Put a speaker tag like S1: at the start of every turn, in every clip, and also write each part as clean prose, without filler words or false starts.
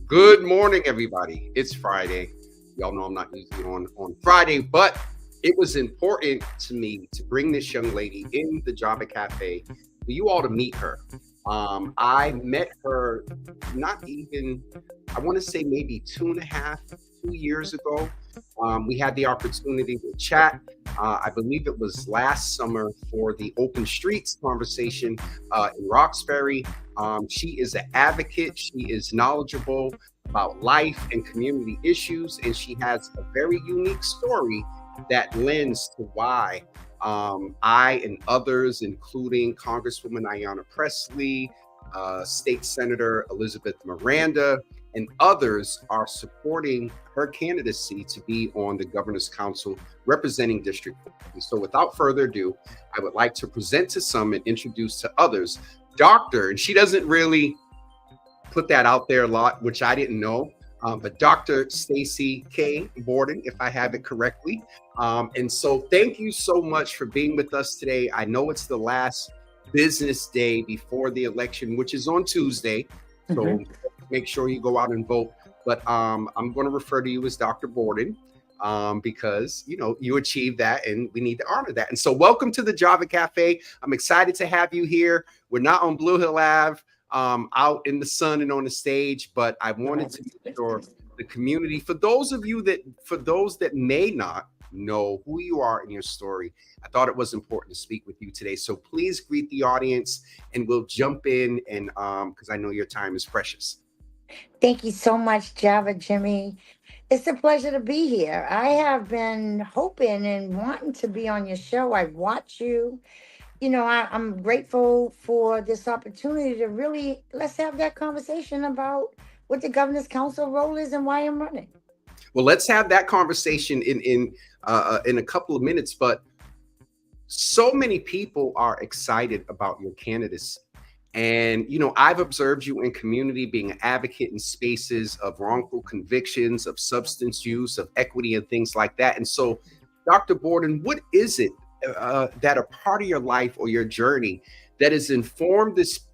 S1: Good morning, everybody. It's Friday. Y'all know I'm not usually on Friday, but it was important to me to bring this young lady in the Java Cafe for you all to meet her. I met her not even, I want to say maybe 2 years ago. We had the opportunity to chat. I believe it was last summer for the Open Streets conversation in Roxbury. She is an advocate. She is knowledgeable about life and community issues, and she has a very unique story that lends to why I and others, including Congresswoman Ayanna Pressley, State Senator Elizabeth Miranda, and others are supporting her candidacy to be on the Governor's Council representing District 4. And so without further ado, I would like to present to some and introduce to others, Dr. And she doesn't really put that out there a lot, which I didn't know, but Dr. Stacey K. Borden, if I have it correctly. And so thank you so much for being with us today. I know it's the last business day before the election, which is on Tuesday. So make sure you go out and vote. But I'm going to refer to you as Dr. Borden because, you know, you achieved that and we need to honor that. And so welcome to the Java Cafe. I'm excited to have you here. We're not on Blue Hill Ave, out in the sun and on the stage, but I wanted to make sure the community, for those that may not know who you are and your story, I thought it was important to speak with you today. So please greet the audience and we'll jump in and because I know your time is precious.
S2: Thank you so much, Java Jimmy. It's a pleasure to be here. I have been hoping and wanting to be on your show. I watch you. You know, I'm grateful for this opportunity to really, let's have that conversation about what the Governor's Council role is and why I'm running.
S1: Well, let's have that conversation in a couple of minutes. But so many people are excited about your candidacy. And, you know, I've observed you in community being an advocate in spaces of wrongful convictions, of substance use, of equity and things like that. And so, Dr. Borden, what is it that a part of your life or your journey that is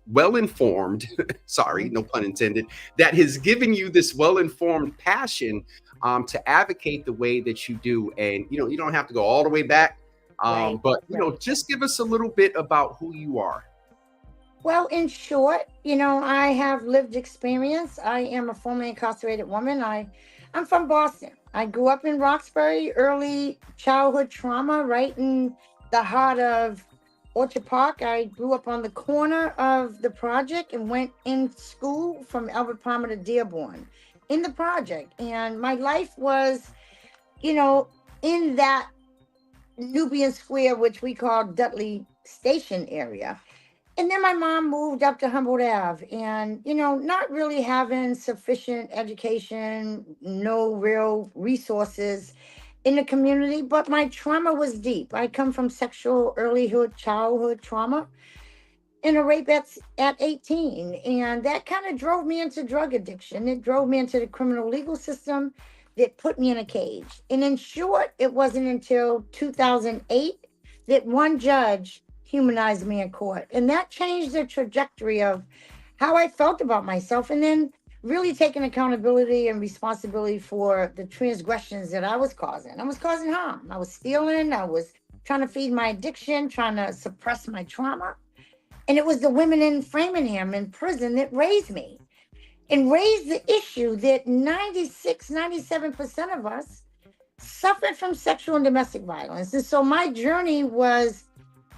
S1: well-informed, sorry, no pun intended, that has given you this well-informed passion to advocate the way that you do? And, you know, you don't have to go all the way back, but, you know, just give us a little bit about who you are.
S2: Well, in short, you know, I have lived experience. I am a formerly incarcerated woman. I'm from Boston. I grew up in Roxbury, early childhood trauma, right in the heart of Orchard Park. I grew up on the corner of the project and went in school from Albert Palmer to Dearborn in the project. And my life was, you know, in that Nubian Square, which we call Dudley Station area. And then my mom moved up to Humboldt Ave and, you know, not really having sufficient education, no real resources in the community, but my trauma was deep. I come from sexual childhood trauma and a rape at 18. And that kind of drove me into drug addiction. It drove me into the criminal legal system that put me in a cage. And in short, it wasn't until 2008 that one judge humanized me in court. And that changed the trajectory of how I felt about myself. And then really taking accountability and responsibility for the transgressions that I was causing. I was causing harm. I was stealing. I was trying to feed my addiction, trying to suppress my trauma. And it was the women in Framingham in prison that raised me and raised the issue that 96, 97% of us suffered from sexual and domestic violence. And so my journey was,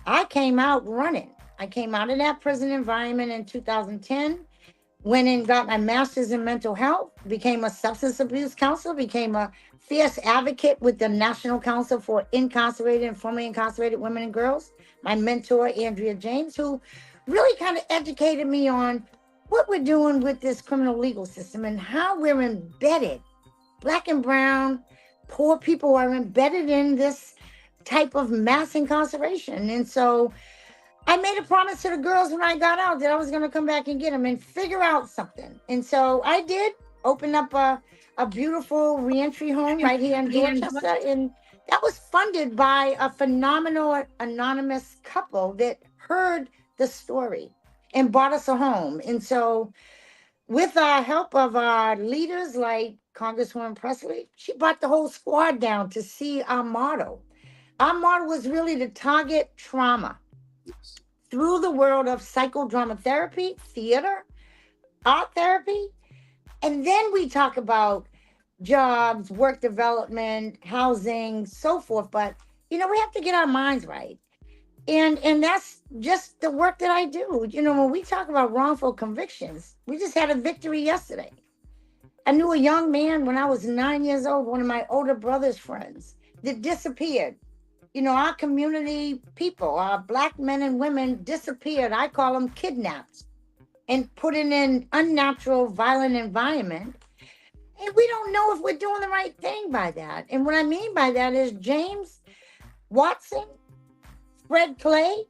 S2: I came out running. I came out of that prison environment in 2010, went and got my master's in mental health, became a substance abuse counselor, became a fierce advocate with the National Council for Incarcerated and Formerly Incarcerated Women and Girls. My mentor, Andrea James, who really kind of educated me on what we're doing with this criminal legal system and how we're embedded. Black and brown, poor people are embedded in this type of mass incarceration. And so I made a promise to the girls when I got out that I was going to come back and get them and figure out something. And so I did open up a beautiful reentry home right here in Dorchester. And that was funded by a phenomenal anonymous couple that heard the story and bought us a home. And so with our help of our leaders like Congresswoman Presley, she brought the whole squad down to see our motto. Our motto was really to target trauma through the world of psychodrama therapy, theater, art therapy. And then we talk about jobs, work development, housing, so forth. But, we have to get our minds right. And that's just the work that I do. When we talk about wrongful convictions, we just had a victory yesterday. I knew a young man when I was 9 years old, one of my older brother's friends, that disappeared. Our community people, our Black men and women disappeared. I call them kidnapped and put in an unnatural, violent environment. And we don't know if we're doing the right thing by that. And what I mean by that is James Watson, Fred Clay,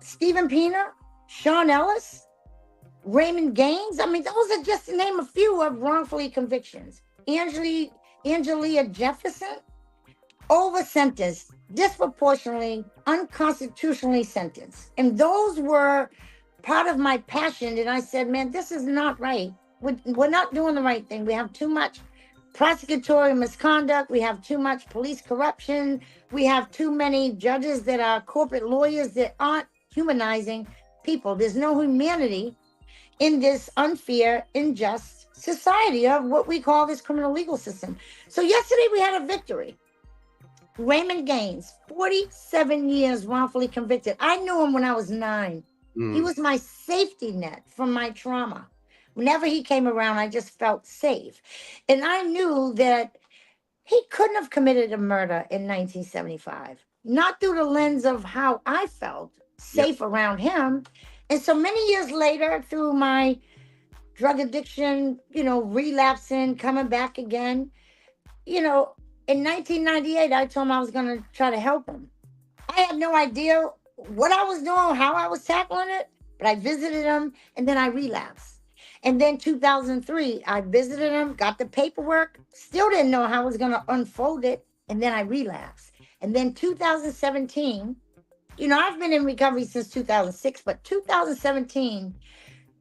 S2: Stephen Pina, Sean Ellis, Raymond Gaines. I mean, those are just to name a few of wrongfully convictions. Angelia Jefferson, over sentenced, disproportionately, unconstitutionally sentenced. And those were part of my passion. And I said, man, this is not right. We're not doing the right thing. We have too much prosecutorial misconduct. We have too much police corruption. We have too many judges that are corporate lawyers that aren't humanizing people. There's no humanity in this unfair, unjust society of what we call this criminal legal system. So yesterday we had a victory. Raymond Gaines, 47 years wrongfully convicted. I knew him when I was 9. He was my safety net from my trauma. Whenever he came around, I just felt safe. And I knew that he couldn't have committed a murder in 1975, not through the lens of how I felt safe around him. And so many years later, through my drug addiction, relapsing, coming back again, in 1998, I told him I was going to try to help him. I had no idea what I was doing, how I was tackling it, but I visited him and then I relapsed. And then 2003, I visited him, got the paperwork, still didn't know how I was going to unfold it, and then I relapsed. And then 2017, I've been in recovery since 2006, but 2017,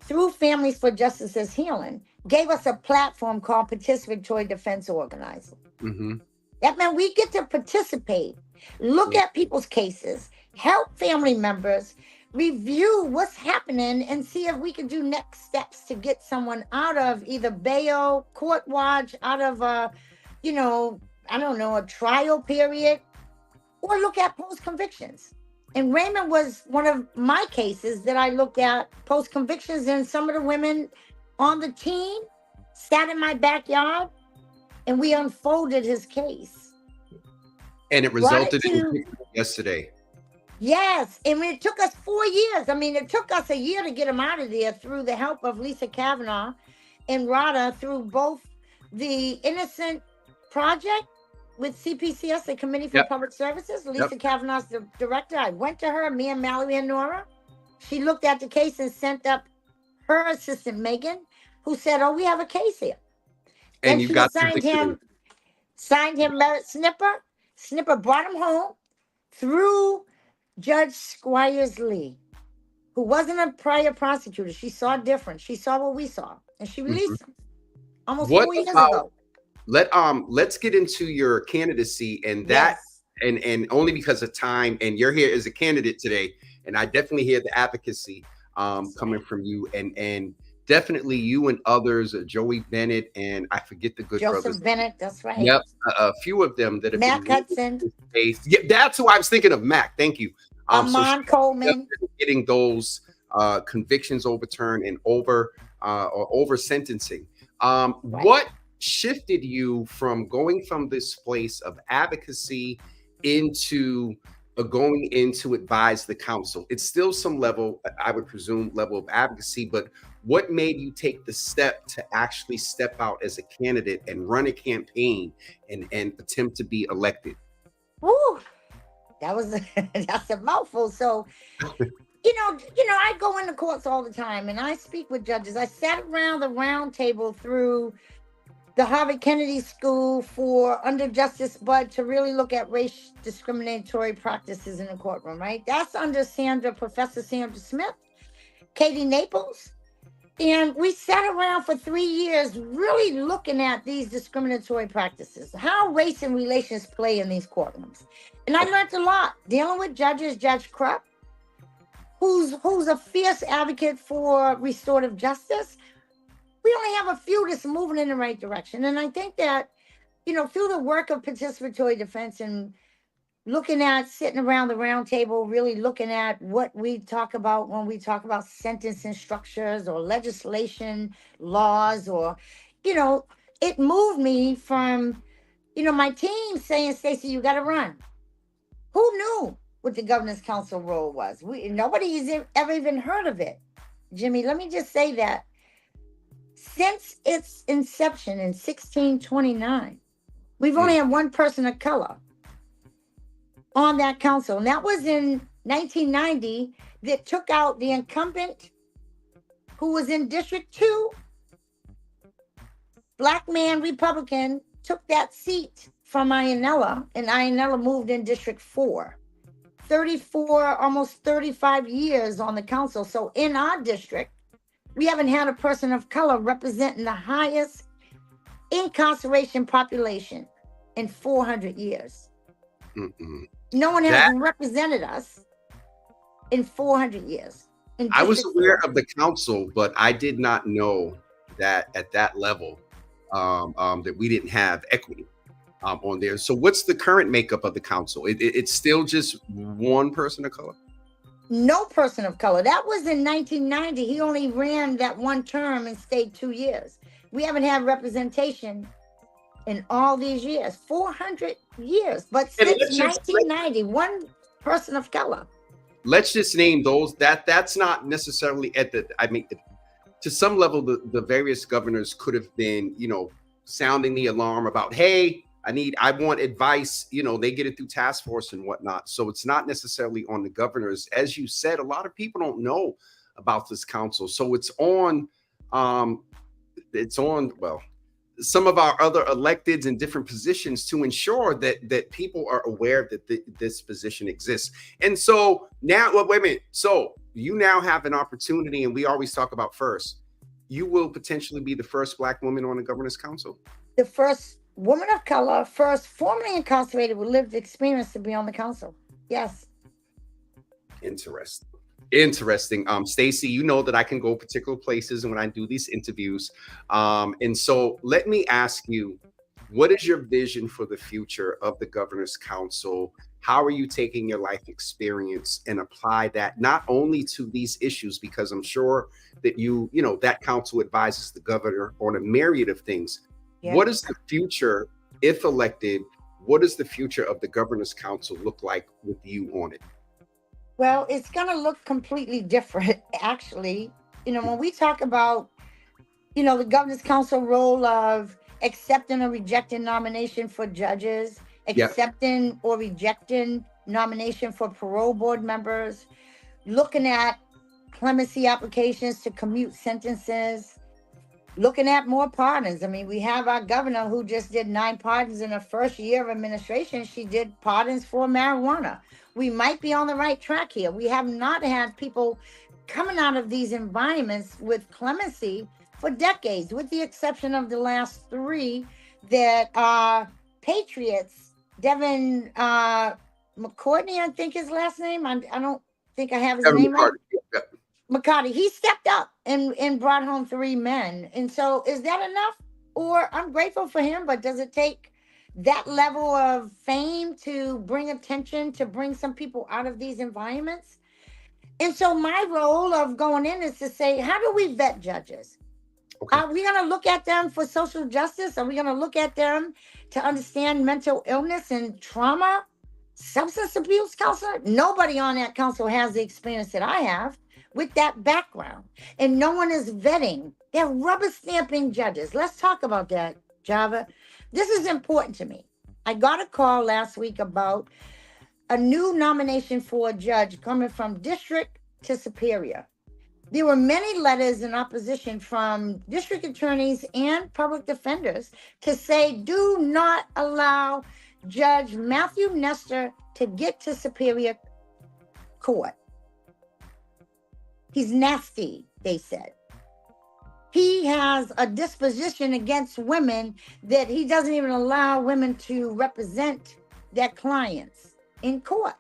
S2: through Families for Justice's Healing, gave us a platform called Participatory Defense Organizing.
S1: Mm-hmm.
S2: That meant we get to participate, look at people's cases, help family members, review what's happening, and see if we can do next steps to get someone out of either bail, court watch, out of a trial period, or look at post-convictions. And Raymond was one of my cases that I looked at post-convictions, and some of the women on the team sat in my backyard and we unfolded his case.
S1: And it resulted in yesterday.
S2: Yes. And it took us 4 years. I mean, it took us a year to get him out of there through the help of Lisa Kavanaugh and Rada through both the Innocent Project with CPCS, the Committee for Public Services. Lisa Kavanaugh's the director. I went to her, me and Mallory and Nora. She looked at the case and sent up her assistant, Megan, who said, oh, we have a case here.
S1: And you got
S2: signed him Merit Snipper. Snipper brought him home through Judge Squires Lee, who wasn't a prior prosecutor. She saw different. She saw what we saw, and she released him almost 4 years ago.
S1: Let's get into your candidacy and that, and only because of time. And you're here as a candidate today, and I definitely hear the advocacy coming from you. And definitely you and others, Joey Bennett, and I forget the good brothers.
S2: Joseph Bennett, that's right.
S1: Yep, a few of them that have been
S2: Matt
S1: leading
S2: Hudson,
S1: this space. Yeah, that's who I was thinking of, Mac. Thank you. So she's
S2: Amon Coleman.
S1: definitely getting those convictions overturned and over sentencing.
S2: Right.
S1: What shifted you from going from this place of advocacy into going in to advise the council? It's still some level, I would presume, level of advocacy, but what made you take the step to actually step out as a candidate and run a campaign and attempt to be elected?
S2: Woo, that was that's a mouthful. So, I go into courts all the time and I speak with judges. I sat around the round table through the Harvard Kennedy School for under Justice Bud to really look at race discriminatory practices in the courtroom, right? That's under Professor Sandra Smith, Katie Naples. And we sat around for 3 years really looking at these discriminatory practices, how race and relations play in these courtrooms. And I learned a lot dealing with judges, Judge Krupp, who's a fierce advocate for restorative justice. We only have a few that's moving in the right direction. And I think that, through the work of participatory defense and looking at sitting around the round table, really looking at what we talk about when we talk about sentencing structures or legislation, laws, or, it moved me from, my team saying, Stacey, you got to run. Who knew what the governor's council role was? Nobody's ever even heard of it. Jimmy, let me just say that since its inception in 1629, we've only had one person of color on that council. And that was in 1990 that took out the incumbent who was in District 2. Black man Republican took that seat from Ionella, and Ionella moved in District 4. 34, almost 35 years on the council. So in our district, we haven't had a person of color representing the highest incarceration population in 400 years.
S1: Mm-mm.
S2: No one has represented us in 400 years.
S1: I was aware of the council, but I did not know that at that level that we didn't have equity on there. So what's the current makeup of the council? It's still just one person of color?
S2: No person of color. That was in 1990. He only ran that one term and stayed 2 years. We haven't had representation in all these years, 400 years. But since 1990, one person of color.
S1: Let's just name those. That's not necessarily to some level, the various governors could have been, sounding the alarm about, hey, I want advice. They get it through task force and whatnot. So it's not necessarily on the governors. As you said, a lot of people don't know about this council. So it's on, some of our other electeds in different positions to ensure that people are aware that this position exists. And so now, wait a minute. So you now have an opportunity, and we always talk about first. You will potentially be the first Black woman on the governor's council. The
S2: first woman of color, first formerly incarcerated with lived experience to be on the council. Yes.
S1: Interesting. Stacey, you know that I can go particular places when I do these interviews. And so let me ask you, what is your vision for the future of the governor's council? How are you taking your life experience and apply that not only to these issues, because I'm sure that that council advises the governor on a myriad of things. Yeah. What is the future, if elected, what does the future of the governor's council look like with you on it?
S2: Well, it's going to look completely different, actually. When we talk about, the governor's council role of accepting or rejecting nomination for judges, accepting or rejecting nomination for parole board members, looking at clemency applications to commute sentences, looking at more pardons. I mean, we have our governor who just did 9 pardons in her first year of administration. She did pardons for marijuana. We might be on the right track here. We have not had people coming out of these environments with clemency for decades, with the exception of the last 3 that are patriots. Devin McCourtney, I think his last name. I don't think I have his name right. McCarty, he stepped up and brought home 3 men. And so is that enough? Or I'm grateful for him, but does it take that level of fame to bring attention, to bring some people out of these environments? And so my role of going in is to say, how do we vet judges?
S1: Okay.
S2: Are we going to look at them for social justice? Are we going to look at them to understand mental illness and trauma? Substance abuse counselor? Nobody on that council has the experience that I have with that background. And no one is vetting. They're rubber stamping judges. Let's talk about that, Java. This is important to me. I got a call last week about a new nomination for a judge coming from district to superior. There were many letters in opposition from district attorneys and public defenders to say, do not allow Judge Matthew Nestor to get to Superior Court. He's nasty, they said. He has a disposition against women that he doesn't even allow women to represent their clients in court.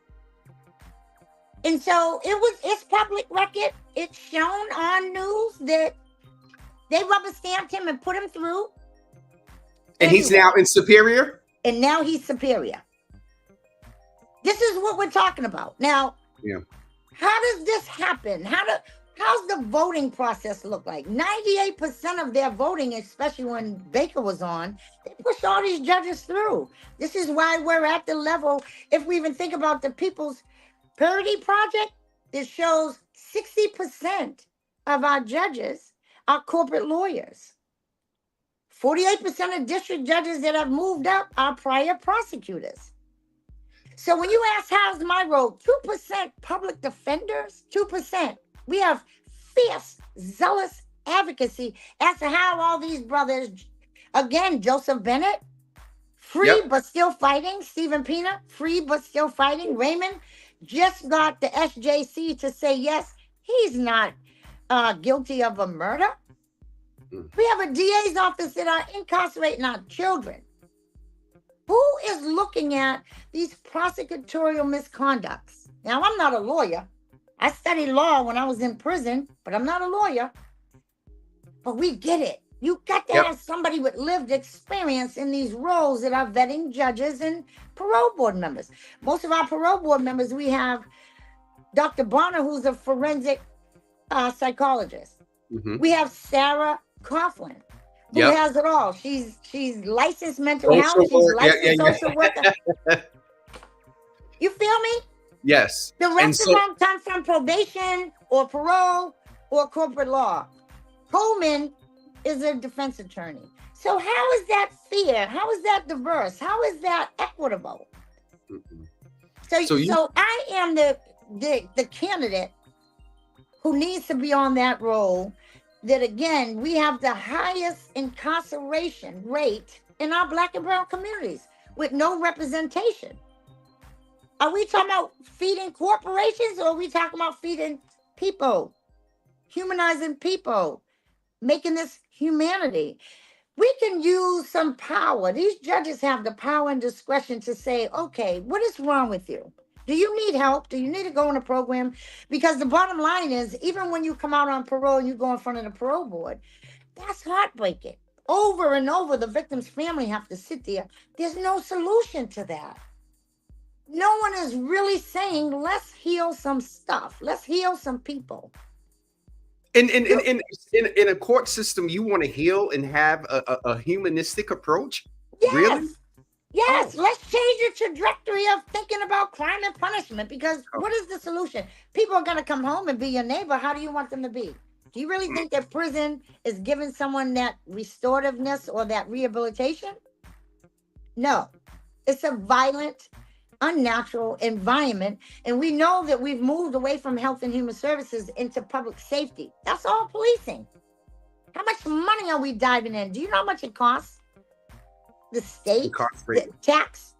S2: And so it's public record. It's shown on news that they rubber stamped him and put him through.
S1: And he's now in Superior?
S2: And now he's Superior. This is what we're talking about. Now,
S1: yeah.
S2: How does this happen? How's the voting process look like? 98% of their voting, especially when Baker was on, they pushed all these judges through. This is why we're at the level, if we even think about the People's Parity Project, that shows 60% of our judges are corporate lawyers. 48% of district judges that have moved up are prior prosecutors. So when you ask, how's my role? 2% public defenders, 2%. We have fierce, zealous advocacy as to how all these brothers, again, Joseph Bennett, free but still fighting. Stephen Pina, free but still fighting. Raymond just got the SJC to say, yes, he's not guilty of a murder. We have a DA's office that are incarcerating our children. Who is looking at these prosecutorial misconducts? Now, I'm not a lawyer. I studied law when I was in prison, but I'm not a lawyer. But we get it. You got to have somebody with lived experience in these roles that are vetting judges and parole board members. Most of our parole board members, we have Dr. Bonner, who's a forensic psychologist. Mm-hmm. We have Sarah Coughlin, who has it all. She's licensed mental health. She's licensed social worker. You feel me?
S1: Yes.
S2: The rest of them come from probation or parole or corporate law. Coleman is a defense attorney. So how is that fair? How is that diverse? How is that equitable? Mm-hmm. So I am the candidate who needs to be on that role. That again, we have the highest incarceration rate in our Black and brown communities with no representation. Are we talking about feeding corporations, or are we talking about feeding people, humanizing people, making this humanity? We can use some power. These judges have the power and discretion to say, okay, what is wrong with you? Do you need help? Do you need to go in a program? Because the bottom line is, even when you come out on parole and you go in front of the parole board, that's heartbreaking. Over and over, the victim's family have to sit there. There's no solution to that. No one is really saying, let's heal some stuff. Let's heal some people.
S1: In a court system, you want to heal and have a humanistic approach?
S2: Yes.
S1: Really?
S2: Yes, let's change the trajectory of thinking about crime and punishment, because what is the solution? People are going to come home and be your neighbor. How do you want them to be? Do you really think that prison is giving someone that restorativeness or that rehabilitation? No. It's a violent, unnatural environment. And we know that we've moved away from health and human services into public safety. That's all policing. How much money are we diving in? Do you know how much it costs? The state, the tax,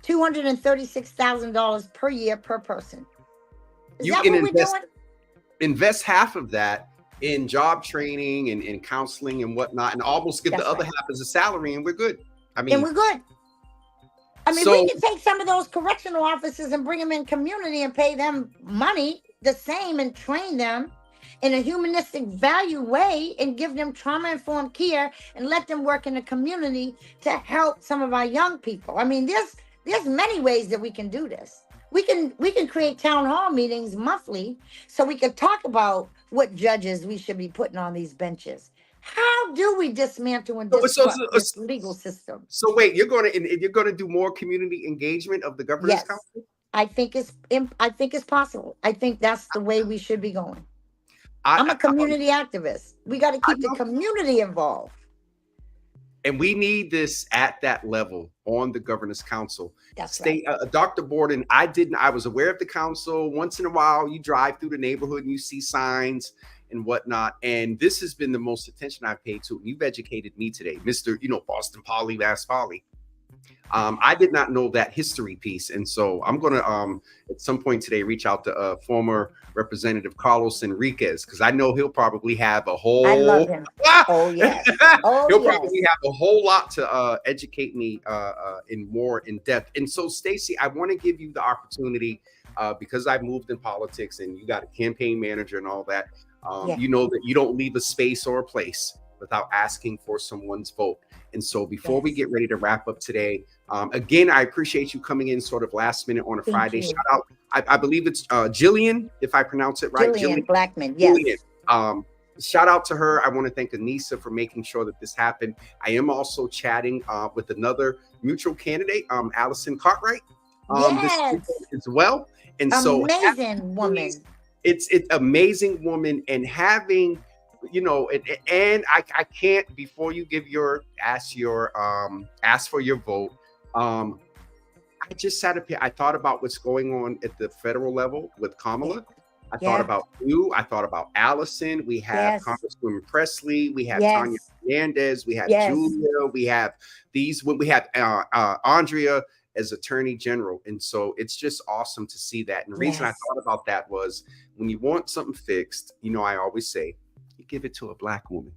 S2: $236,000 per year per person. Is that what we're doing?
S1: Invest half of that in job training and counseling and whatnot, and almost get the other half as a salary, and we're good.
S2: And we're good. We can take some of those correctional officers and bring them in community and pay them money the same and train them in a humanistic value way and give them trauma-informed care and let them work in the community to help some of our young people. I mean, there's many ways that we can do this. We can create town hall meetings monthly so we can talk about what judges we should be putting on these benches. How do we dismantle and
S1: So, so,
S2: disrupt
S1: so,
S2: this legal system?
S1: so wait, you're gonna do more community engagement of the governance
S2: Yes,
S1: council?
S2: I think it's possible. I think that's the way we should be going. I'm
S1: I,
S2: a community activist. We got to
S1: I
S2: keep the
S1: know,
S2: community involved.
S1: and we need this at that level on the governance council.
S2: That's right.
S1: State, Dr. Borden, I was aware of the council. Once in a while, you drive through the neighborhood and you see signs and whatnot. And this has been the most attention I've paid to it. You've educated me today, Mr. Boston Poly, Mass Poly. I did not know that history piece. And so I'm going to, at some point today, reach out to former Representative Carlos Enriquez, because I know he'll probably have a
S2: I love
S1: whole,
S2: him. Oh, yes. Oh,
S1: he'll
S2: yes.
S1: probably have a whole lot to educate me in more in depth. And so, Stacey, I want to give you the opportunity, because I've moved in politics and you got a campaign manager and all that.
S2: Yeah.
S1: You know that you don't leave a space or a place without asking for someone's vote. And so before we
S2: Yes.
S1: get ready to wrap up today, again, I appreciate you coming in sort of last minute on a
S2: Thank
S1: Friday.
S2: you.
S1: Shout out, I believe it's Jillian, if I pronounce it right.
S2: Jillian Blackman. Yes.
S1: Jillian. Shout out to her. I want to thank Anissa for making sure that this happened. I am also chatting with another mutual candidate, Allison Cartwright, this
S2: Yes.
S1: weekend as well. And so
S2: Amazing woman.
S1: it's amazing woman, and having and I can't, before you ask for your vote. I just sat up here. I thought about what's going on at the federal level with Kamala. I thought about you. I thought about Allison. We have Congresswoman Presley. We have Tanya Hernandez. We have Julia. We have we have Andrea as Attorney General. And so it's just awesome to see that. And the reason I thought about that was, when you want something fixed, I always say, you give it to a Black woman.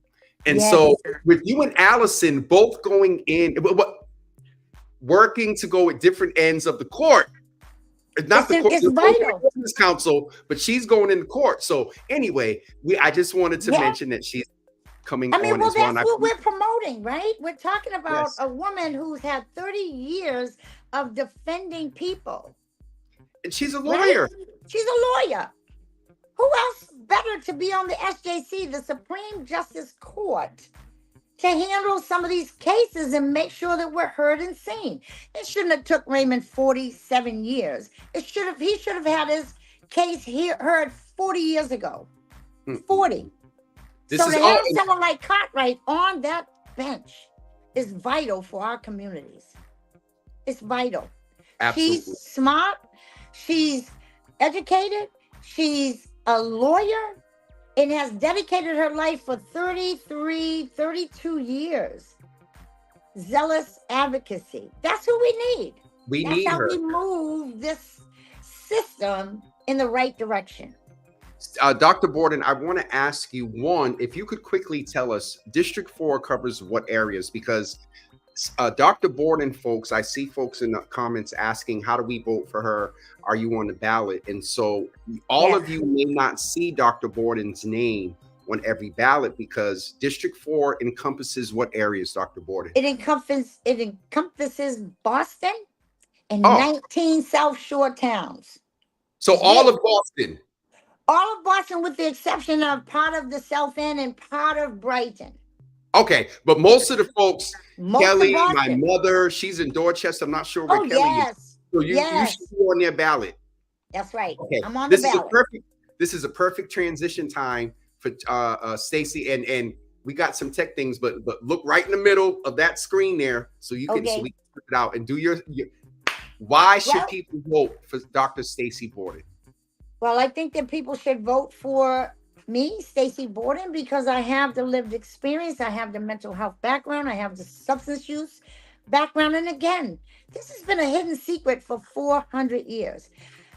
S1: And so with you and Allison both going in, working to go at different ends of the court, not the court,
S2: it's vital.
S1: Business council, but she's going in the court. So anyway, I just wanted to mention that she's coming on as well.
S2: That's what we're promoting, right? We're talking about a woman who's had 30 years of defending people.
S1: And she's a lawyer.
S2: Right? She's a lawyer. Who else better to be on the SJC, the Supreme Justice Court, to handle some of these cases and make sure that we're heard and seen? It shouldn't have took Raymond 47 years. He should have had his case heard 40 years ago. 40. To have someone like Cartwright on that bench is vital for our communities. It's vital.
S1: Absolutely.
S2: She's smart. She's educated. She's a lawyer and has dedicated her life for 32 years. Zealous advocacy. That's who we need. That's how we move this system in the right direction.
S1: Dr. Borden, I want to ask you, one, if you could quickly tell us, District 4 covers what areas? Because Dr. Borden, folks, I see folks in the comments asking, how do we vote for her? Are you on the ballot? And so all of you may not see Dr. Borden's name on every ballot, because District 4 encompasses what areas, Dr. Borden?
S2: It encompasses Boston and 19 South Shore towns.
S1: So all of Boston?
S2: All of Boston, with the exception of part of the South End and part of Brighton.
S1: Okay, but most of the folks, Kelly, my mother, she's in Dorchester. I'm not sure where Kelly is. So you should be on their ballot.
S2: That's right.
S1: Okay,
S2: I'm on the ballot.
S1: This is a perfect transition time for Stacey, and we got some tech things, but look right in the middle of that screen there, so you can so we can put it out and do your why should people vote for Dr. Stacey Borden?
S2: Well, I think that people should vote for me, Stacey Borden, because I have the lived experience. I have the mental health background. I have the substance use background. And again, this has been a hidden secret for 400 years.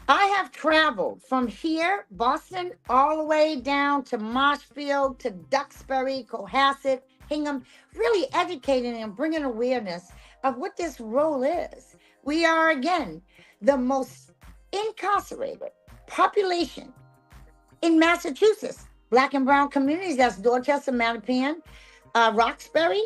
S2: I have traveled from here, Boston, all the way down to Marshfield, to Duxbury, Cohasset, Hingham, really educating and bringing awareness of what this role is. We are, again, the most incarcerated population in Massachusetts. Black and brown communities. That's Dorchester, Mattapan, Roxbury,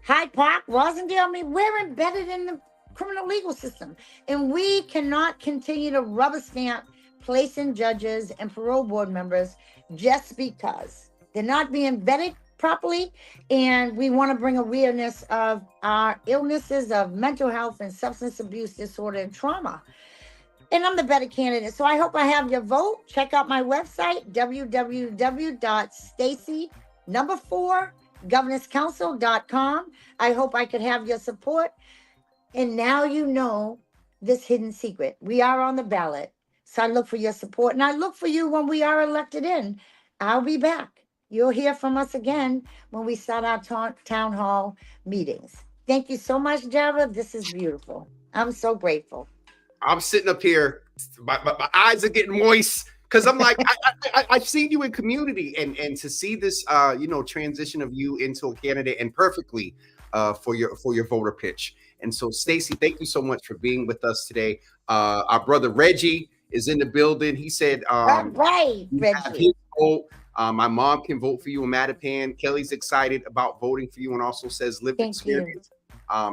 S2: Hyde Park, Rosendale. I mean, we're embedded in the criminal legal system. And we cannot continue to rubber stamp placing judges and parole board members just because they're not being vetted properly. And we want to bring awareness of our illnesses of mental health and substance abuse disorder and trauma. And I'm the better candidate. So I hope I have your vote. Check out my website, www.stacey4governancecouncil.com. I hope I could have your support. And now you know this hidden secret. We are on the ballot. So I look for your support. And I look for you when we are elected in. I'll be back. You'll hear from us again when we start our town hall meetings. Thank you so much, Java. This is beautiful. I'm so grateful.
S1: I'm sitting up here, my eyes are getting moist because I'm like, I've seen you in community, and to see this, transition of you into a candidate and perfectly for your voter pitch. And so, Stacey, thank you so much for being with us today. Our brother Reggie is in the building. He said,
S2: All right, Reggie.
S1: My mom can vote for you in Mattapan. Kelly's excited about voting for you and also says lived experience.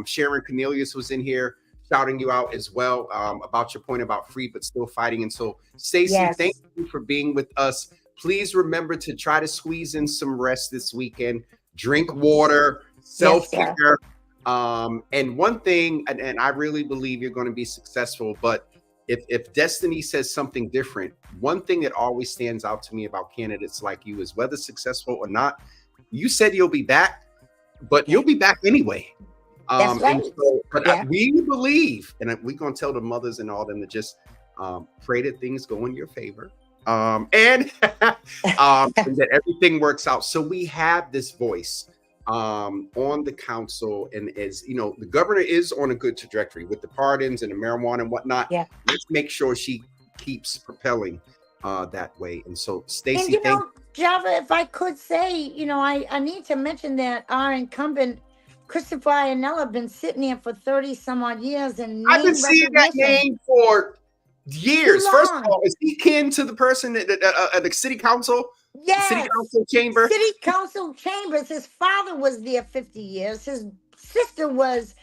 S1: Sharon Cornelius was in here shouting you out as well about your point about free but still fighting. And so, Stacey, thank you for being with us. Please remember to try to squeeze in some rest this weekend. Drink water, self-care. And one thing, and I really believe you're going to be successful, but if destiny says something different, one thing that always stands out to me about candidates like you is whether successful or not, you said you'll be back, but you'll be back anyway.
S2: That's right.
S1: We believe, and we're going to tell the mothers and all them to just pray that things go in your favor and that everything works out. So we have this voice on the council, and as you know, the governor is on a good trajectory with the pardons and the marijuana and whatnot. Yeah. Let's make sure she keeps propelling that way. And so, Stacey,
S2: Java, if I could say, I need to mention that our incumbent Christopher Iannella been sitting there for 30 some odd years, and
S1: I've been seeing that name for years. First of all, is he kin to the person at the city council?
S2: Yes.
S1: City council chamber.
S2: City council chambers. His father was there 50 years. His sister was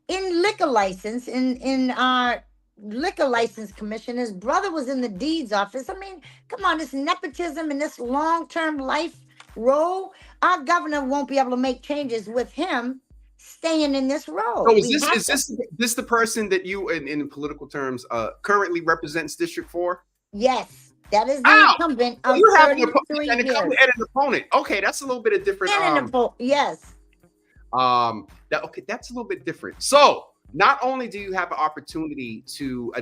S2: in liquor license in our liquor license commission. His brother was in the deeds office. I mean, come on, this nepotism and this long-term life role. Our governor won't be able to make changes with him staying in this role.
S1: So is this the person that you, in political terms, currently represents District 4?
S2: Yes, that is the incumbent of 33 years.
S1: And an opponent. Okay, that's a little bit of different.
S2: Yes.
S1: That's a little bit different. So not only do you have an opportunity to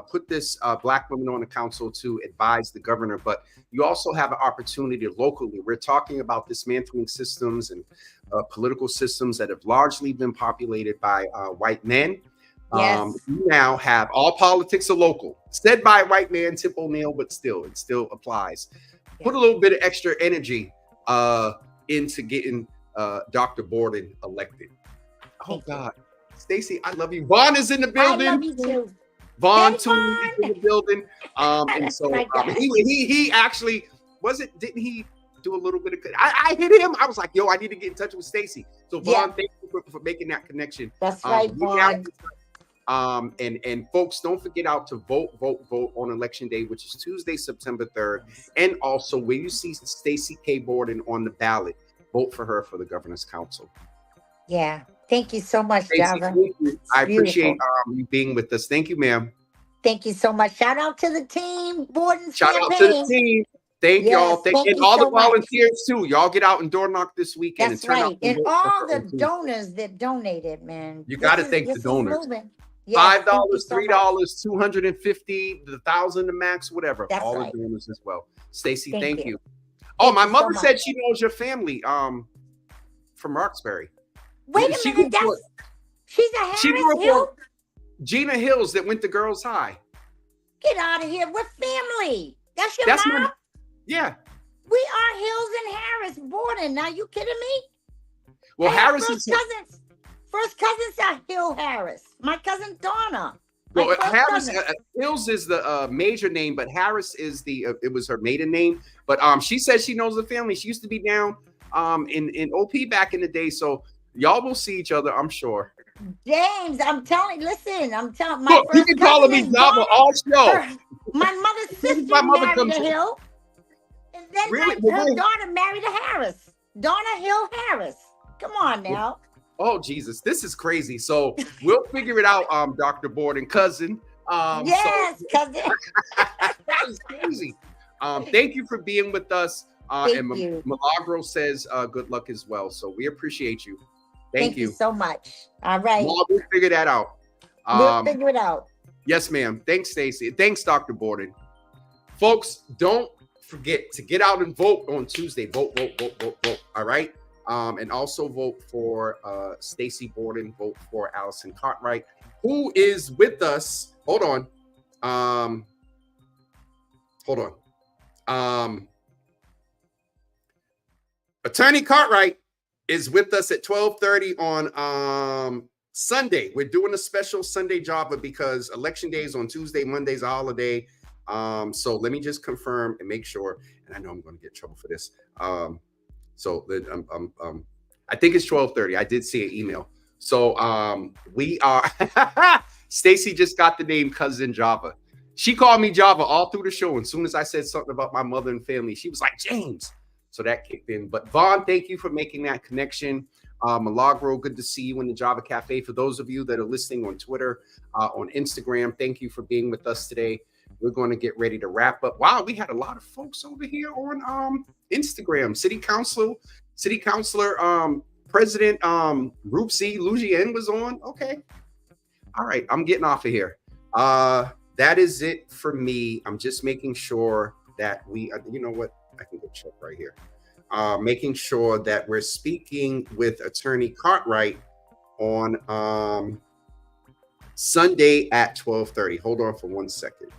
S1: put this Black woman on the council to advise the governor, but you also have an opportunity locally. We're talking about dismantling systems and political systems that have largely been populated by white men.
S2: Yes.
S1: You now have all politics are local, said by a white man, Tip O'Neill, but it still applies. Yeah. Put a little bit of extra energy into getting Dr. Borden elected. Oh, God. Stacey, I love you. Vaughn is in the building.
S2: I love you too.
S1: Vaughn is in the building. And so he actually didn't he do a little bit of I hit him. I was like, yo, I need to get in touch with Stacey. So Vaughn, thank you for making that connection.
S2: That's right, Vaughn.
S1: And folks, don't forget out to vote on election day, which is Tuesday, September 3rd. And also when you see Stacey K. Borden on the ballot, vote for her for the governor's council.
S2: Yeah. Thank you so much, Java.
S1: I appreciate you being with us. Thank you, ma'am.
S2: Thank you so much. Shout out to the team, Borden.
S1: Shout out to the team. Thank y'all. And all the volunteers too. Y'all get out and door knock this weekend.
S2: That's right. And all the donors that donated, man.
S1: You got to thank the donors. $5, $3, $250, the $1,000 the max, whatever.
S2: That's
S1: all
S2: right.
S1: the donors as well. Stacey, thank you. Oh, my mother said she knows your family from Roxbury.
S2: Wait a minute, she's a Harris Hill?
S1: Gina Hills that went to Girls High.
S2: Get out of here. We're family. That's your mom?
S1: Yeah.
S2: We are Hills and Harris Borden. Now, you kidding me?
S1: Well, Harris
S2: is... First cousins are Hill Harris. My cousin Donna. My
S1: Well,
S2: first
S1: Harris
S2: cousin.
S1: Hills is the major name, but Harris is the it was her maiden name. But she says she knows the family. She used to be down in OP back in the day, so y'all will see each other, I'm sure.
S2: James, I'm telling my
S1: Look, you
S2: first
S1: been calling
S2: cousin
S1: me
S2: is
S1: Java
S2: Donna.
S1: all show.
S2: My mother's sister
S1: My mother
S2: married
S1: comes
S2: a
S1: in.
S2: Hill, and then
S1: Really? Well,
S2: her
S1: wait.
S2: daughter married a Harris. Donna Hill Harris. Come on now.
S1: Oh Jesus, this is crazy. So we'll figure it out, Dr. Borden, cousin. So
S2: Yes, cousin.
S1: that is crazy. Thank you for being with us.
S2: Thank
S1: And
S2: you.
S1: Milagro says good luck as well. So we appreciate you. Thank
S2: You
S1: you.
S2: so much. All right.
S1: Well, we'll figure that out.
S2: We'll figure it out.
S1: Yes, ma'am. Thanks, Stacey. Thanks, Dr. Borden. Folks, don't forget to get out and vote on Tuesday. Vote, vote, vote, vote, vote. All right. And also vote for Stacey Borden. Vote for Allison Cartwright, who is with us. Hold on. Hold on. Attorney Cartwright is with us at 12:30 on Sunday. We're doing a special Sunday Java because election day is on Tuesday, Monday's a holiday. So let me just confirm and make sure. And I know I'm going to get in trouble for this. So I think it's 12:30. I did see an email. So we are. Stacey just got the name Cousin Java. She called me Java all through the show. And as soon as I said something about my mother and family, she was like, James. So that kicked in. But Vaughn, thank you for making that connection. Milagro, good to see you in the Java Cafe. For those of you that are listening on Twitter, on Instagram, thank you for being with us today. We're going to get ready to wrap up. Wow, we had a lot of folks over here on Instagram. City Councilor, President Rupsi Lugien was on. Okay. All right, I'm getting off of here. That is it for me. I'm just making sure that we, you know what? I can go check right here. Making sure that we're speaking with Attorney Cartwright on Sunday at 12:30. Hold on for 1 second.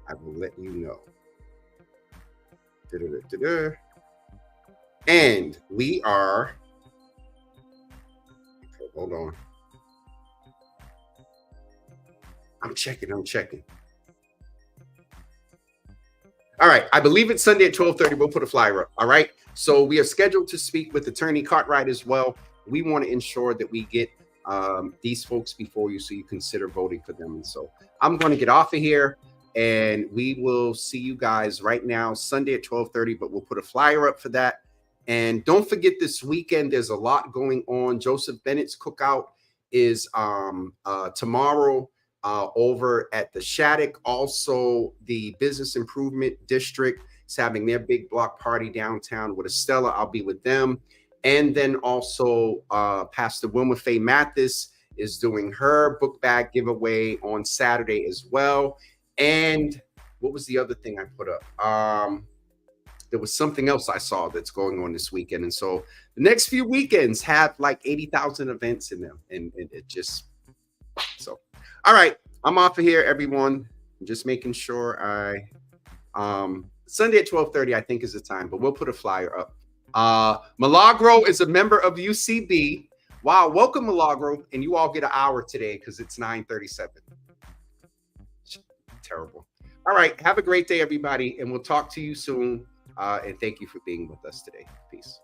S1: I will let you know. And we are, hold on. I'm checking. All right, I believe it's Sunday at 12:30. We'll put a flyer up. All right. So we are scheduled to speak with Attorney Cartwright as well. We want to ensure that we get these folks before you, so you consider voting for them. And so I'm going to get off of here, and we will see you guys right now Sunday at 12:30. But we'll put a flyer up for that. And don't forget, this weekend there's a lot going on. Joseph Bennett's Cookout is tomorrow. Over at the Shattuck. Also, the Business Improvement District is having their big block party downtown with Estella. I'll be with them. And then also Pastor Wilma Faye Mathis is doing her book bag giveaway on Saturday as well. And what was the other thing I put up? There was something else I saw that's going on this weekend. And so the next few weekends have like 80,000 events in them. And it just, so. All right, I'm off of here, everyone. I'm just making sure Sunday at 12:30, I think, is the time, but we'll put a flyer up. Milagro is a member of UCB. Wow, welcome, Milagro. And you all get an hour today because it's 9:37. Terrible. All right, have a great day, everybody, and we'll talk to you soon. And thank you for being with us today. Peace.